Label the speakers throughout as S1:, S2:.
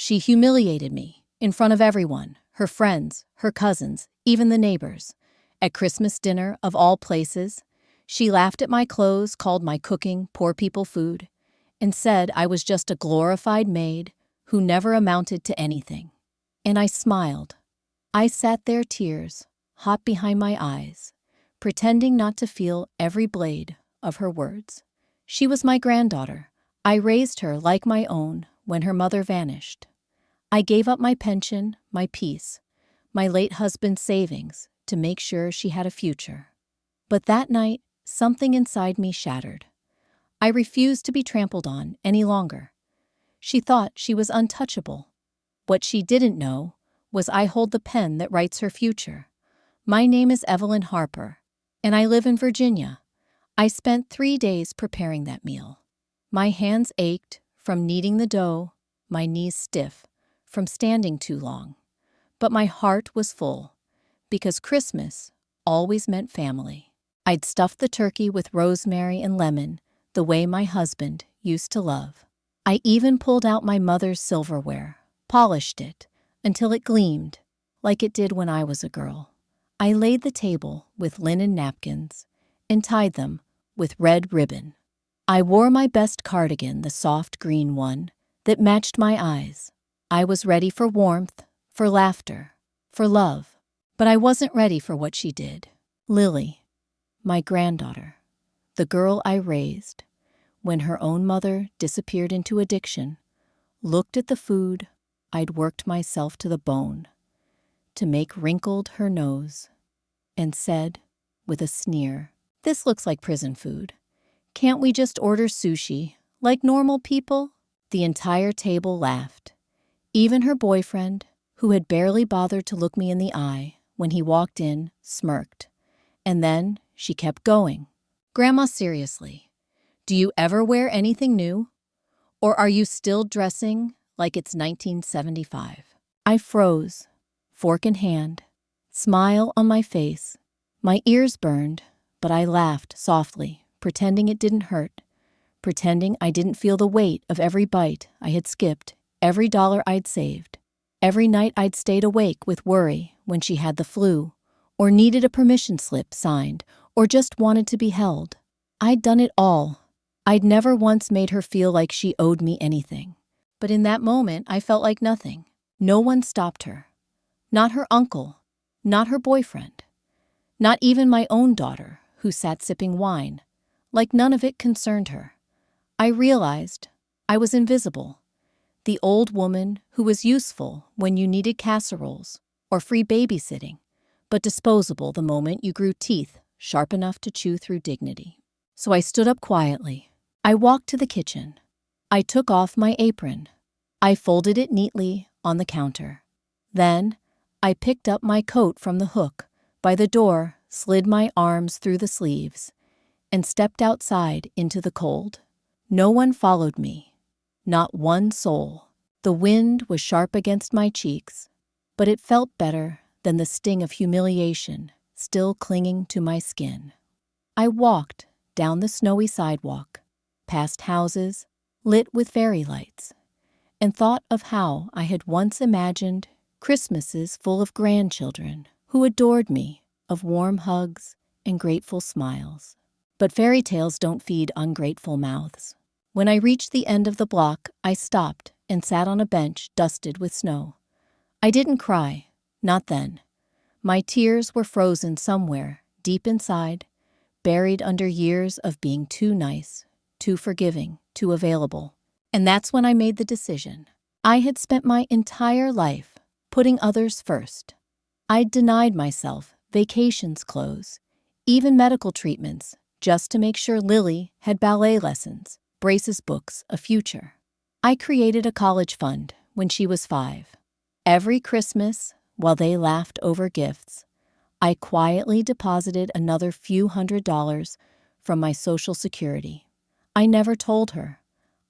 S1: She humiliated me, in front of everyone, her friends, her cousins, even the neighbors. At Christmas dinner, of all places, she laughed at my clothes, called my cooking poor people food, and said I was just a glorified maid who never amounted to anything. And I smiled. I sat there, tears hot behind my eyes, pretending not to feel every blade of her words. She was my granddaughter. I raised her like my own when her mother vanished. I gave up my pension, my peace, my late husband's savings to make sure she had a future. But that night, something inside me shattered. I refused to be trampled on any longer. She thought she was untouchable. What she didn't know was I hold the pen that writes her future. My name is Evelyn Harper, and I live in Virginia. I spent 3 days preparing that meal. My hands ached from kneading the dough, my knees stiff from standing too long. But my heart was full, because Christmas always meant family. I'd stuffed the turkey with rosemary and lemon, the way my husband used to love. I even pulled out my mother's silverware, polished it until it gleamed like it did when I was a girl. I laid the table with linen napkins and tied them with red ribbon. I wore my best cardigan, the soft green one that matched my eyes. I was ready for warmth, for laughter, for love. But I wasn't ready for what she did. Lily, my granddaughter, the girl I raised, when her own mother disappeared into addiction, looked at the food I'd worked myself to the bone to make, wrinkled her nose, and said, with a sneer, "This looks like prison food. Can't we just order sushi, like normal people?" The entire table laughed. Even her boyfriend, who had barely bothered to look me in the eye when he walked in, smirked. And then she kept going. "Grandma, seriously, do you ever wear anything new? Or are you still dressing like it's 1975? I froze, fork in hand, smile on my face. My ears burned, but I laughed softly, pretending it didn't hurt, pretending I didn't feel the weight of every bite I had skipped, every dollar I'd saved, every night I'd stayed awake with worry when she had the flu, or needed a permission slip signed, or just wanted to be held. I'd done it all. I'd never once made her feel like she owed me anything. But in that moment, I felt like nothing. No one stopped her. Not her uncle, not her boyfriend, not even my own daughter, who sat sipping wine, like none of it concerned her. I realized I was invisible. The old woman who was useful when you needed casseroles or free babysitting, but disposable the moment you grew teeth sharp enough to chew through dignity. So I stood up quietly. I walked to the kitchen. I took off my apron. I folded it neatly on the counter. Then I picked up my coat from the hook by the door, slid my arms through the sleeves, and stepped outside into the cold. No one followed me. Not one soul. The wind was sharp against my cheeks, but it felt better than the sting of humiliation still clinging to my skin. I walked down the snowy sidewalk, past houses lit with fairy lights, and thought of how I had once imagined Christmases full of grandchildren who adored me, of warm hugs and grateful smiles. But fairy tales don't feed ungrateful mouths. When I reached the end of the block, I stopped and sat on a bench dusted with snow. I didn't cry, not then. My tears were frozen somewhere deep inside, buried under years of being too nice, too forgiving, too available. And that's when I made the decision. I had spent my entire life putting others first. I'd denied myself vacations clothes, even medical treatments, just to make sure Lily had ballet lessons, braces, books, a future. I created a college fund when she was 5. Every Christmas, while they laughed over gifts, I quietly deposited another few $100s from my Social Security. I never told her.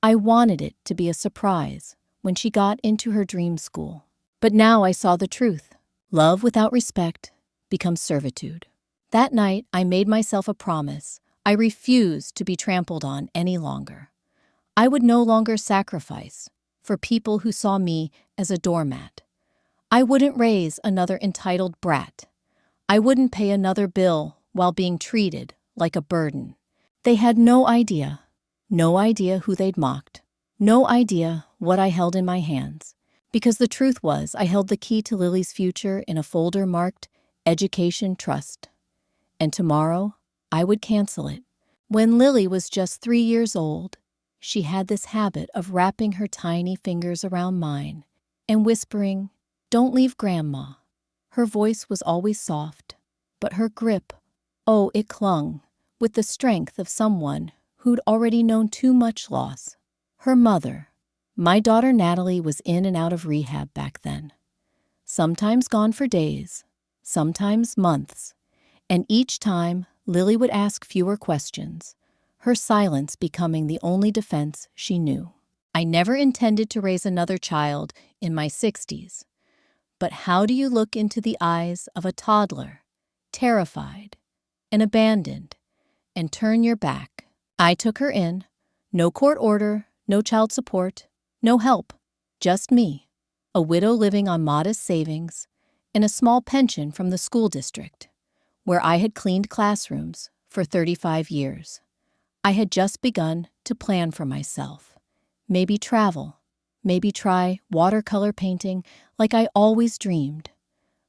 S1: I wanted it to be a surprise when she got into her dream school. But now I saw the truth. Love without respect becomes servitude. That night, I made myself a promise. I refused to be trampled on any longer. I would no longer sacrifice for people who saw me as a doormat. I wouldn't raise another entitled brat. I wouldn't pay another bill while being treated like a burden. They had no idea who they'd mocked, no idea what I held in my hands. Because the truth was, I held the key to Lily's future in a folder marked Education Trust. And tomorrow, I would cancel it. When Lily was just 3 years old, she had this habit of wrapping her tiny fingers around mine and whispering, "Don't leave Grandma." Her voice was always soft, but her grip, oh, it clung with the strength of someone who'd already known too much loss. Her mother. My daughter Natalie was in and out of rehab back then. Sometimes gone for days, sometimes months, and each time Lily would ask fewer questions, her silence becoming the only defense she knew. I never intended to raise another child in my 60s, but how do you look into the eyes of a toddler, terrified and abandoned, and turn your back? I took her in, no court order, no child support, no help, just me, a widow living on modest savings and a small pension from the school district, where I had cleaned classrooms for 35 years. I had just begun to plan for myself. Maybe travel, maybe try watercolor painting like I always dreamed.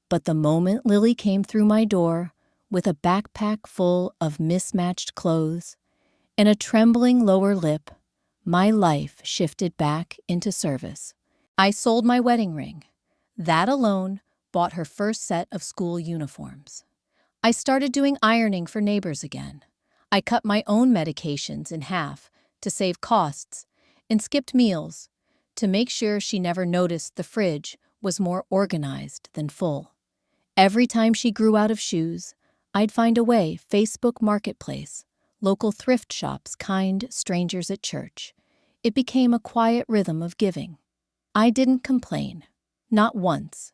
S1: But the moment Lily came through my door with a backpack full of mismatched clothes and a trembling lower lip, my life shifted back into service. I sold my wedding ring. That alone bought her first set of school uniforms. I started doing ironing for neighbors again. I cut my own medications in half to save costs and skipped meals to make sure she never noticed the fridge was more organized than full. Every time she grew out of shoes, I'd find a way: Facebook Marketplace, local thrift shops, kind strangers at church. It became a quiet rhythm of giving. I didn't complain, not once,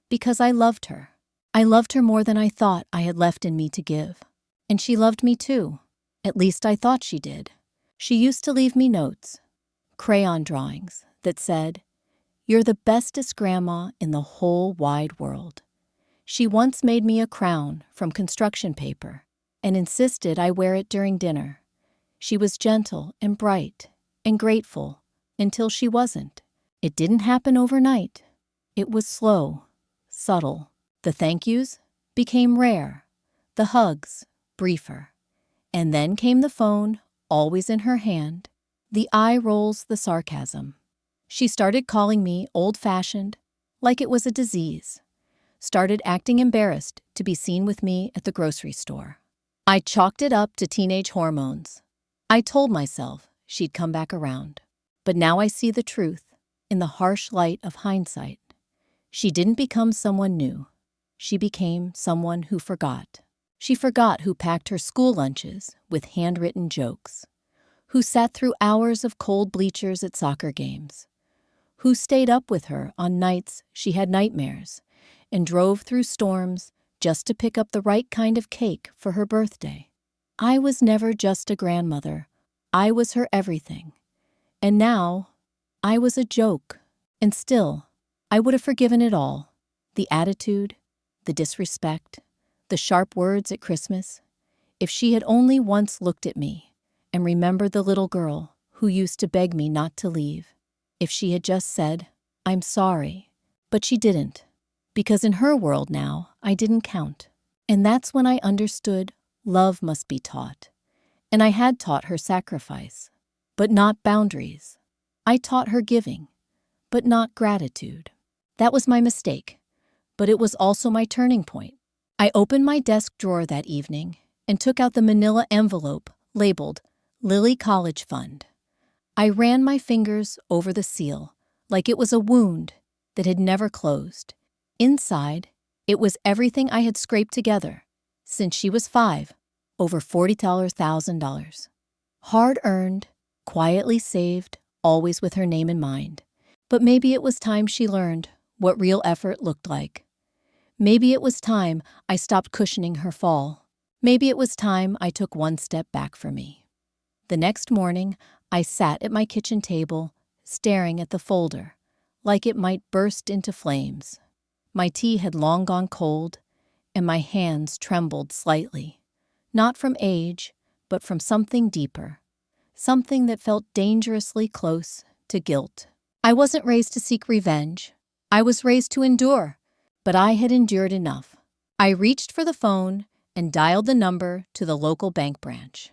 S1: because I loved her. I loved her more than I thought I had left in me to give. And she loved me too. At least I thought she did. She used to leave me notes, crayon drawings that said, "You're the bestest grandma in the whole wide world." She once made me a crown from construction paper and insisted I wear it during dinner. She was gentle and bright and grateful until she wasn't. It didn't happen overnight. It was slow, subtle. The thank yous became rare, the hugs briefer. And then came the phone, always in her hand, the eye rolls, the sarcasm. She started calling me old-fashioned, like it was a disease. Started acting embarrassed to be seen with me at the grocery store. I chalked it up to teenage hormones. I told myself she'd come back around. But now I see the truth in the harsh light of hindsight. She didn't become someone new. She became someone who forgot. She forgot who packed her school lunches with handwritten jokes, who sat through hours of cold bleachers at soccer games, who stayed up with her on nights she had nightmares and drove through storms just to pick up the right kind of cake for her birthday. I was never just a grandmother. I was her everything. And now, I was a joke. And still, I would have forgiven it all. The attitude, the disrespect, the sharp words at Christmas, if she had only once looked at me and remembered the little girl who used to beg me not to leave. If she had just said, "I'm sorry," but she didn't. Because in her world now, I didn't count. And that's when I understood love must be taught. And I had taught her sacrifice, but not boundaries. I taught her giving, but not gratitude. That was my mistake, but it was also my turning point. I opened my desk drawer that evening and took out the manila envelope labeled Lily College Fund. I ran my fingers over the seal like it was a wound that had never closed. Inside, it was everything I had scraped together since she was 5, over $40,000. Hard-earned, quietly saved, always with her name in mind. But maybe it was time she learned what real effort looked like. Maybe it was time I stopped cushioning her fall. Maybe it was time I took one step back for me. The next morning, I sat at my kitchen table, staring at the folder, like it might burst into flames. My tea had long gone cold, and my hands trembled slightly, not from age, but from something deeper, something that felt dangerously close to guilt. I wasn't raised to seek revenge. I was raised to endure, but I had endured enough. I reached for the phone and dialed the number to the local bank branch.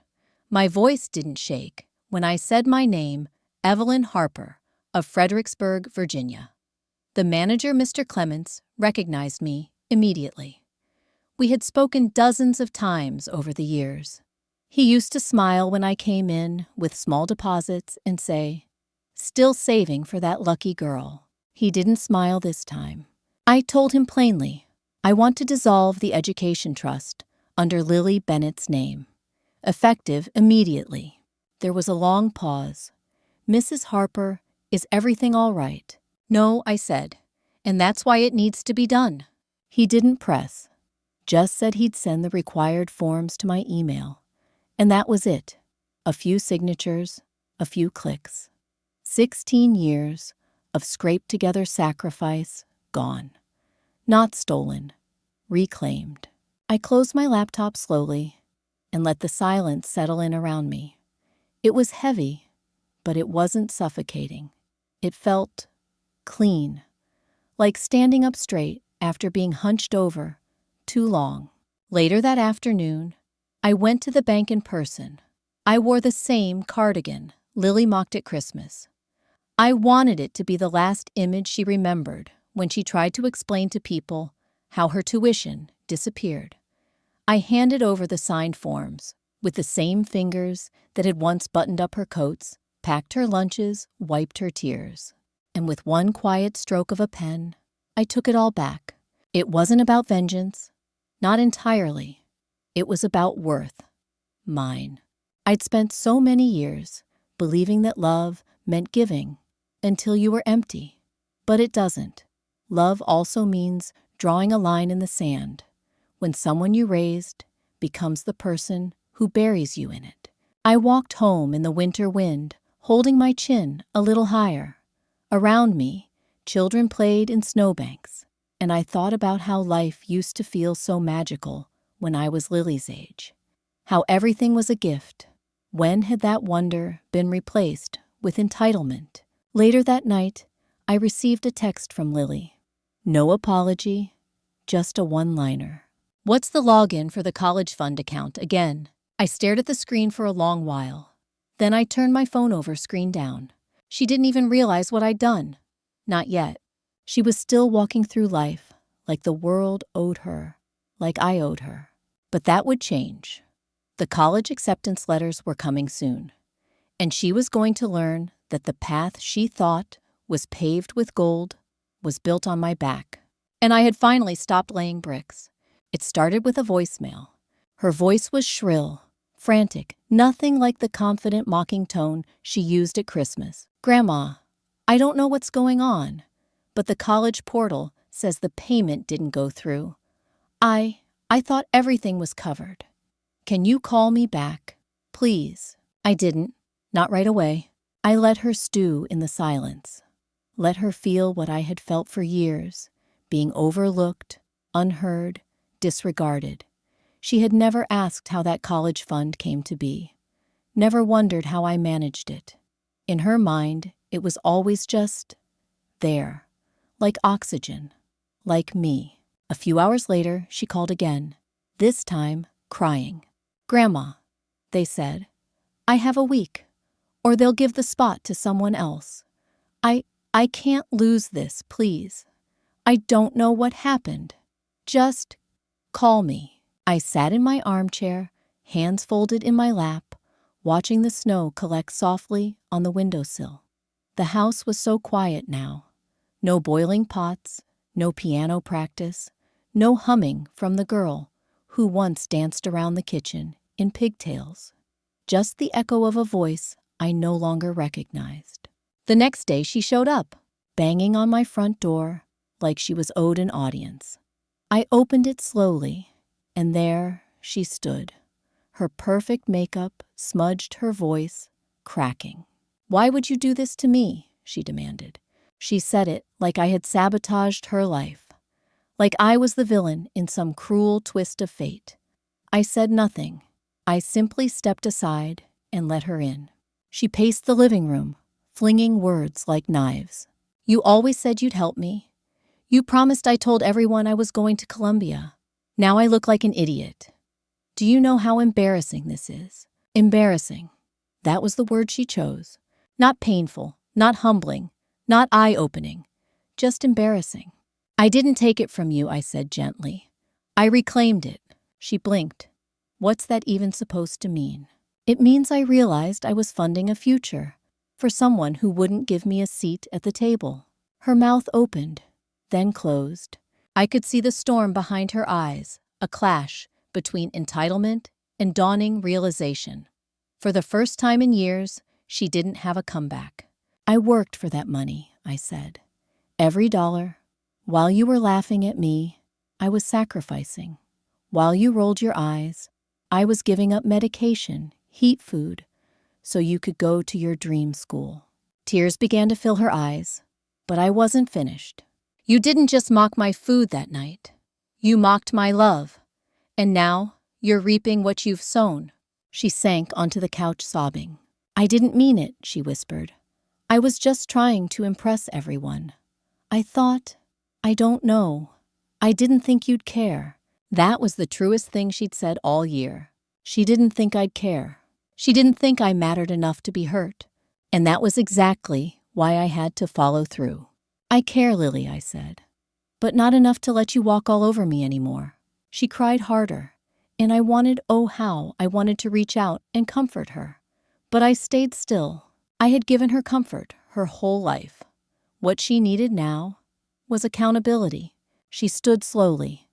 S1: My voice didn't shake when I said my name, Evelyn Harper, of Fredericksburg, Virginia. The manager, Mr. Clements, recognized me immediately. We had spoken dozens of times over the years. He used to smile when I came in with small deposits and say, "Still saving for that lucky girl." He didn't smile this time. I told him plainly, I want to dissolve the education trust under Lily Bennett's name, effective immediately. There was a long pause. "Mrs. Harper, is everything all right?" "No," I said, "and that's why it needs to be done." He didn't press, just said he'd send the required forms to my email. And that was it. A few signatures, a few clicks. 16 years of scraped-together sacrifice gone. Not stolen, reclaimed. I closed my laptop slowly and let the silence settle in around me. It was heavy, but it wasn't suffocating. It felt clean, like standing up straight after being hunched over too long. Later that afternoon, I went to the bank in person. I wore the same cardigan Lily mocked at Christmas. I wanted it to be the last image she remembered when she tried to explain to people how her tuition disappeared. I handed over the signed forms with the same fingers that had once buttoned up her coats, packed her lunches, wiped her tears. And with one quiet stroke of a pen, I took it all back. It wasn't about vengeance, not entirely. It was about worth, mine. I'd spent so many years believing that love meant giving until you were empty. But it doesn't. Love also means drawing a line in the sand when someone you raised becomes the person who buries you in it. I walked home in the winter wind, holding my chin a little higher. Around me, children played in snowbanks, and I thought about how life used to feel so magical when I was Lily's age, how everything was a gift. When had that wonder been replaced with entitlement? Later that night, I received a text from Lily. No apology, just a one-liner. "What's the login for the college fund account again?" I stared at the screen for a long while. Then I turned my phone over, screen down. She didn't even realize what I'd done. Not yet. She was still walking through life like the world owed her, like I owed her. But that would change. The college acceptance letters were coming soon, and she was going to learn that the path she thought was paved with gold was built on my back. And I had finally stopped laying bricks. It started with a voicemail. Her voice was shrill, frantic, nothing like the confident mocking tone she used at Christmas. "Grandma, I don't know what's going on, but the college portal says the payment didn't go through. I thought everything was covered. Can you call me back, please?" I didn't, not right away. I let her stew in the silence. Let her feel what I had felt for years, being overlooked, unheard, disregarded. She had never asked how that college fund came to be, never wondered how I managed it. In her mind, it was always just there, like oxygen, like me. A few hours later, she called again, this time crying. "Grandma," they said, "I have a week, or they'll give the spot to someone else. I can't lose this, please. I don't know what happened. Just call me." I sat in my armchair, hands folded in my lap, watching the snow collect softly on the windowsill. The house was so quiet now. No boiling pots, no piano practice, no humming from the girl who once danced around the kitchen in pigtails. Just the echo of a voice I no longer recognized. The next day she showed up, banging on my front door like she was owed an audience. I opened it slowly, and there she stood. Her perfect makeup smudged her voice, cracking. "Why would you do this to me?" she demanded. She said it like I had sabotaged her life, like I was the villain in some cruel twist of fate. I said nothing. I simply stepped aside and let her in. She paced the living room, flinging words like knives. You always said you'd help me. You promised I told everyone I was going to Colombia. Now I look like an idiot. Do you know how embarrassing this is? Embarrassing. That was the word she chose. Not painful, not humbling, not eye-opening, just embarrassing. I didn't take it from you, I said gently. I reclaimed it. She blinked. What's that even supposed to mean? It means I realized I was funding a future for someone who wouldn't give me a seat at the table. Her mouth opened, then closed. I could see the storm behind her eyes, a clash between entitlement and dawning realization. For the first time in years, she didn't have a comeback. I worked for that money, I said. Every dollar. While you were laughing at me, I was sacrificing. While you rolled your eyes, I was giving up medication, heat food, so you could go to your dream school. Tears began to fill her eyes, but I wasn't finished. You didn't just mock my food that night. You mocked my love. And now, you're reaping what you've sown. She sank onto the couch sobbing. I didn't mean it, she whispered. I was just trying to impress everyone. I thought, I don't know. I didn't think you'd care. That was the truest thing she'd said all year. She didn't think I'd care. She didn't think I mattered enough to be hurt. And that was exactly why I had to follow through. I care, Lily, I said. But not enough to let you walk all over me anymore. She cried harder, and I wanted, oh how, I wanted to reach out and comfort her. But I stayed still. I had given her comfort her whole life. What she needed now was accountability. She stood slowly.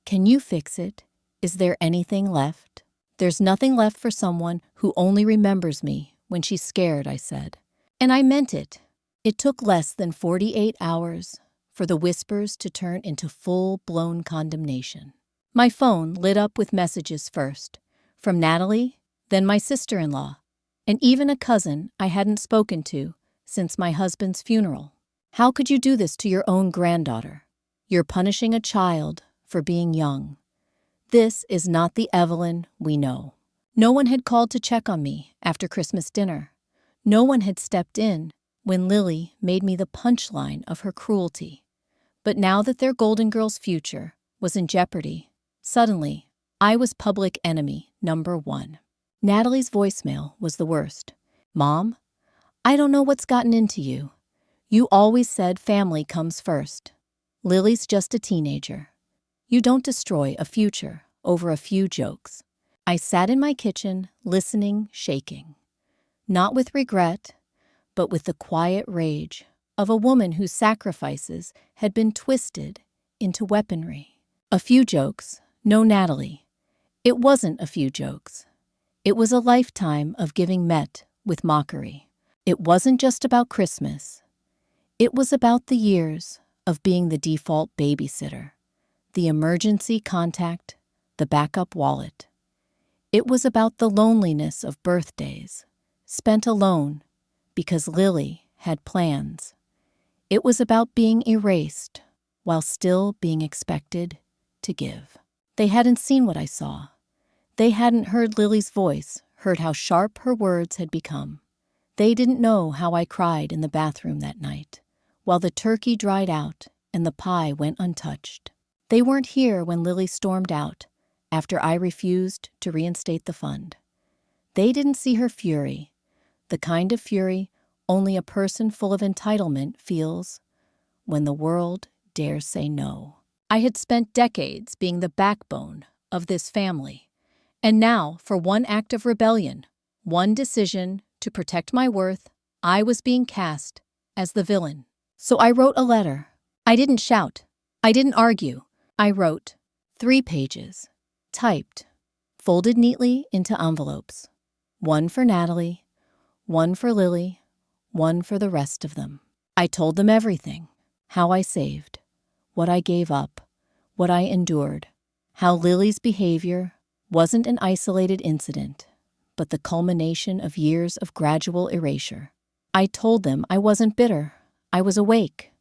S1: Can you fix it? Is there anything left? There's nothing left for someone who only remembers me when she's scared, I said. And I meant it. It took less than 48 hours for the whispers to turn into full-blown condemnation. My phone lit up with messages first, from Natalie, then my sister-in-law, and even a cousin I hadn't spoken to since my husband's funeral. How could you do this to your own granddaughter? You're punishing a child for being young. This is not the Evelyn we know. No one had called to check on me after Christmas dinner. No one had stepped in when Lily made me the punchline of her cruelty. But now that their golden girl's future was in jeopardy, suddenly, I was public enemy number one. Natalie's voicemail was the worst. Mom, I don't know what's gotten into you. You always said family comes first. Lily's just a teenager. You don't destroy a future over a few jokes. I sat in my kitchen, listening, shaking. Not with regret, but with the quiet rage of a woman whose sacrifices had been twisted into weaponry. A few jokes, no Natalie. It wasn't a few jokes. It was a lifetime of giving met with mockery. It wasn't just about Christmas. It was about the years of being the default babysitter, the emergency contact, the backup wallet. It was about the loneliness of birthdays, spent alone because Lily had plans. It was about being erased while still being expected to give. They hadn't seen what I saw. They hadn't heard Lily's voice, heard how sharp her words had become. They didn't know how I cried in the bathroom that night, while the turkey dried out and the pie went untouched. They weren't here when Lily stormed out after I refused to reinstate the fund. They didn't see her fury, the kind of fury only a person full of entitlement feels when the world dares say no. I had spent decades being the backbone of this family, and now, for one act of rebellion, one decision to protect my worth, I was being cast as the villain. So I wrote a letter. I didn't shout. I didn't argue. I wrote 3 pages, typed, folded neatly into envelopes. One for Natalie, one for Lily, one for the rest of them. I told them everything, how I saved, what I gave up, what I endured, how Lily's behavior wasn't an isolated incident, but the culmination of years of gradual erasure. I told them I wasn't bitter. I was awake.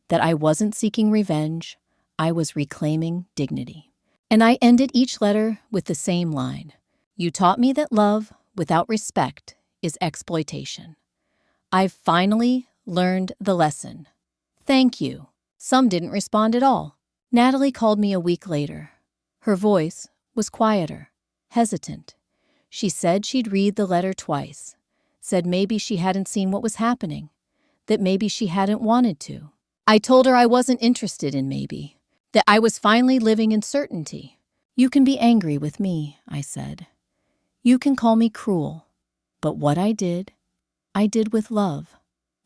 S1: That I wasn't seeking revenge. I was reclaiming dignity. And I ended each letter with the same line. You taught me that love, without respect, is exploitation. I've finally learned the lesson. Thank you. Some didn't respond at all. Natalie called me a week later. Her voice was quieter, hesitant. She said she'd read the letter twice, said maybe she hadn't seen what was happening, that maybe she hadn't wanted to. I told her I wasn't interested in maybe, that I was finally living in certainty. You can be angry with me, I said. You can call me cruel. But what I did with love.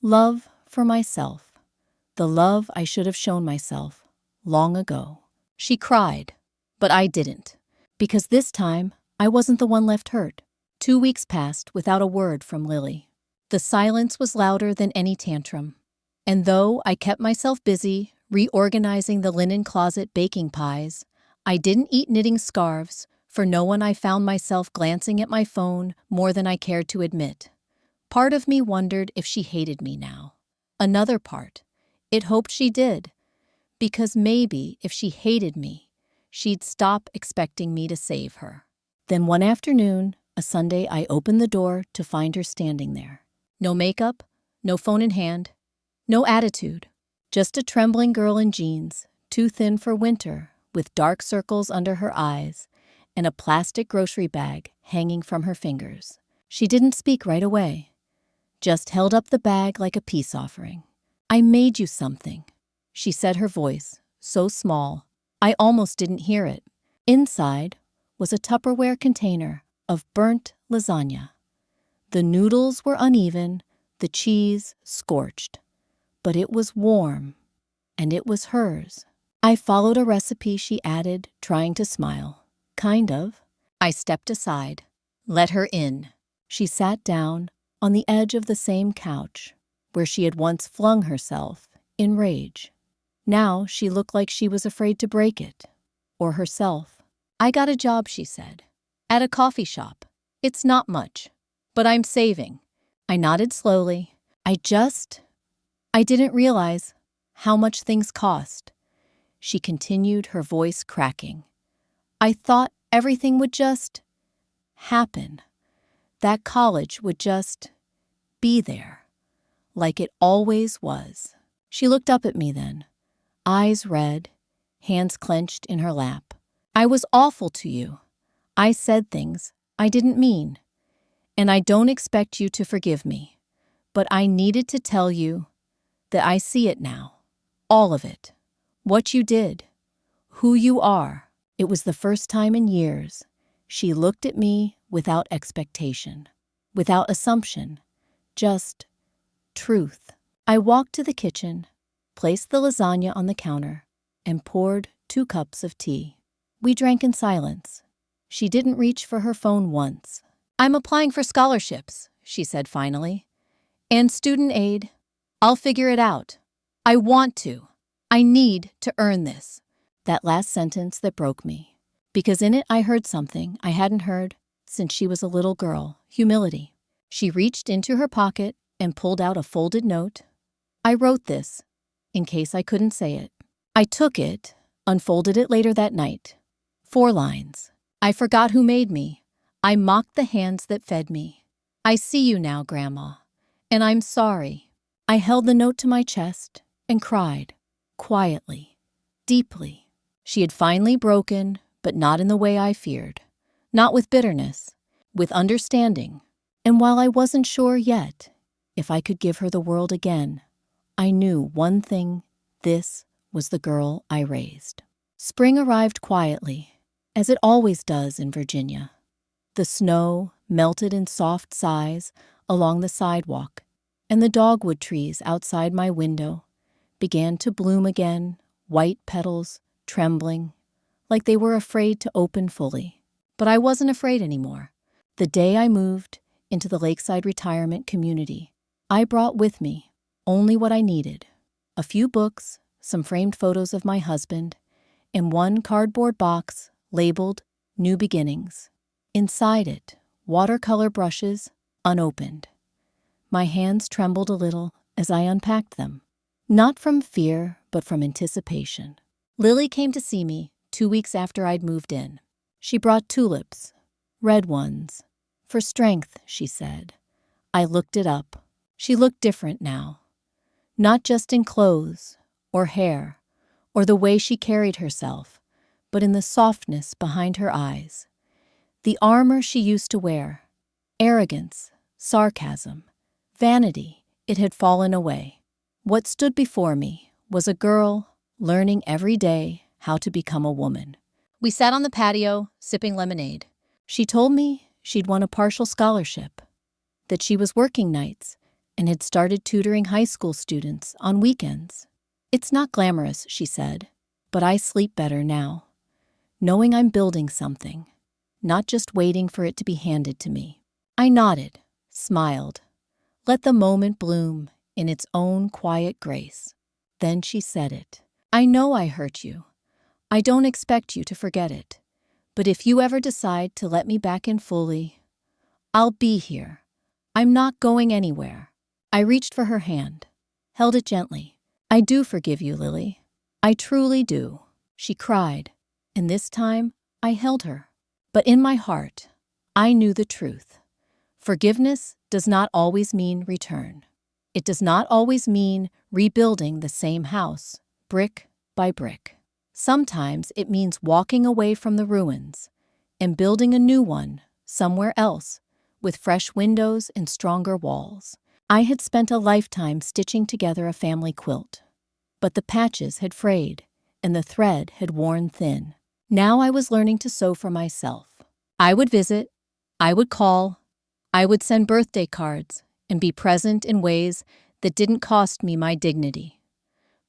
S1: Love for myself. The love I should have shown myself long ago. She cried, but I didn't, because this time I wasn't the one left hurt. 2 weeks passed without a word from Lily. The silence was louder than any tantrum. And though I kept myself busy reorganizing the linen closet baking pies, I didn't eat knitting scarves. For no one, I found myself glancing at my phone more than I cared to admit. Part of me wondered if she hated me now. Another part, it hoped she did, because maybe if she hated me, she'd stop expecting me to save her. Then one afternoon, a Sunday, I opened the door to find her standing there. No makeup, no phone in hand, no attitude, just a trembling girl in jeans, too thin for winter, with dark circles under her eyes, and a plastic grocery bag hanging from her fingers. She didn't speak right away, just held up the bag like a peace offering. I made you something, she said, her voice so small I almost didn't hear it. Inside was a Tupperware container of burnt lasagna. The noodles were uneven, the cheese scorched, but it was warm, and it was hers. I followed a recipe she added, trying to smile. Kind of. I stepped aside, let her in. She sat down on the edge of the same couch where she had once flung herself in rage. Now she looked like she was afraid to break it, or herself. I got a job, she said, at a coffee shop. It's not much, but I'm saving. I nodded slowly. I didn't realize how much things cost. She continued, her voice cracking. I thought everything would just happen. That college would just be there, like it always was. She looked up at me then, eyes red, hands clenched in her lap. I was awful to you. I said things I didn't mean, and I don't expect you to forgive me, but I needed to tell you that I see it now, all of it, what you did, who you are. It was the first time in years she looked at me without expectation, without assumption, just truth. I walked to the kitchen, placed the lasagna on the counter, and poured 2 cups of tea. We drank in silence. She didn't reach for her phone once. I'm applying for scholarships, she said finally, and student aid. I'll figure it out. I want to. I need to earn this. That last sentence that broke me, because in it I heard something I hadn't heard since she was a little girl, humility. She reached into her pocket and pulled out a folded note. I wrote this, in case I couldn't say it. I took it, unfolded it later that night. 4 lines. I forgot who made me. I mocked the hands that fed me. I see you now, Grandma, and I'm sorry. I held the note to my chest and cried, quietly, deeply. She had finally broken, but not in the way I feared. Not with bitterness, with understanding. And while I wasn't sure yet if I could give her the world again, I knew one thing: this was the girl I raised. Spring arrived quietly, as it always does in Virginia. The snow melted in soft sighs along the sidewalk, and the dogwood trees outside my window began to bloom again, white petals trembling, like they were afraid to open fully. But I wasn't afraid anymore. The day I moved into the lakeside retirement community, I brought with me only what I needed: a few books, some framed photos of my husband, and one cardboard box labeled New Beginnings. Inside it, watercolor brushes, unopened. My hands trembled a little as I unpacked them. Not from fear, but from anticipation. Lily came to see me 2 weeks after I'd moved in. She brought tulips, red ones. For strength, she said. I looked it up. She looked different now. Not just in clothes, or hair, or the way she carried herself, but in the softness behind her eyes. The armor she used to wear, arrogance, sarcasm, vanity, it had fallen away. What stood before me was a girl learning every day how to become a woman. We sat on the patio, sipping lemonade. She told me she'd won a partial scholarship, that she was working nights and had started tutoring high school students on weekends. It's not glamorous, she said, but I sleep better now, knowing I'm building something, not just waiting for it to be handed to me. I nodded, smiled, let the moment bloom in its own quiet grace. Then she said it. I know I hurt you. I don't expect you to forget it. But if you ever decide to let me back in fully, I'll be here. I'm not going anywhere. I reached for her hand, held it gently. I do forgive you, Lily. I truly do. She cried, and this time I held her. But in my heart, I knew the truth. Forgiveness does not always mean return. It does not always mean rebuilding the same house, brick by brick. Sometimes it means walking away from the ruins and building a new one somewhere else with fresh windows and stronger walls. I had spent a lifetime stitching together a family quilt, but the patches had frayed and the thread had worn thin. Now I was learning to sew for myself. I would visit, I would call, I would send birthday cards and be present in ways that didn't cost me my dignity.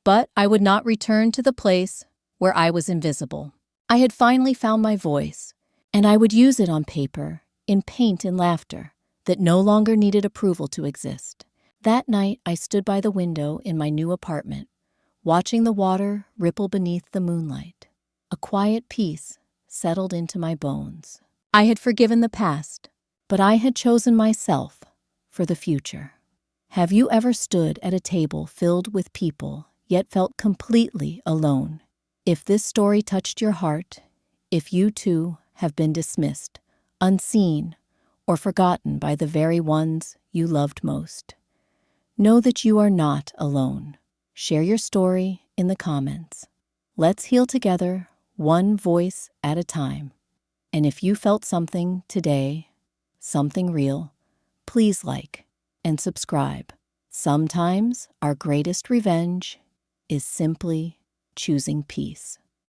S1: But I would not return to the place where I was invisible. I had finally found my voice, and I would use it on paper, in paint and laughter, that no longer needed approval to exist. That night, I stood by the window in my new apartment, watching the water ripple beneath the moonlight. A quiet peace settled into my bones. I had forgiven the past, but I had chosen myself for the future. Have you ever stood at a table filled with people, yet felt completely alone? If this story touched your heart, if you too have been dismissed, unseen, or forgotten by the very ones you loved most, know that you are not alone. Share your story in the comments. Let's heal together, one voice at a time. And if you felt something today, something real, please like and subscribe. Sometimes our greatest revenge is simply choosing peace.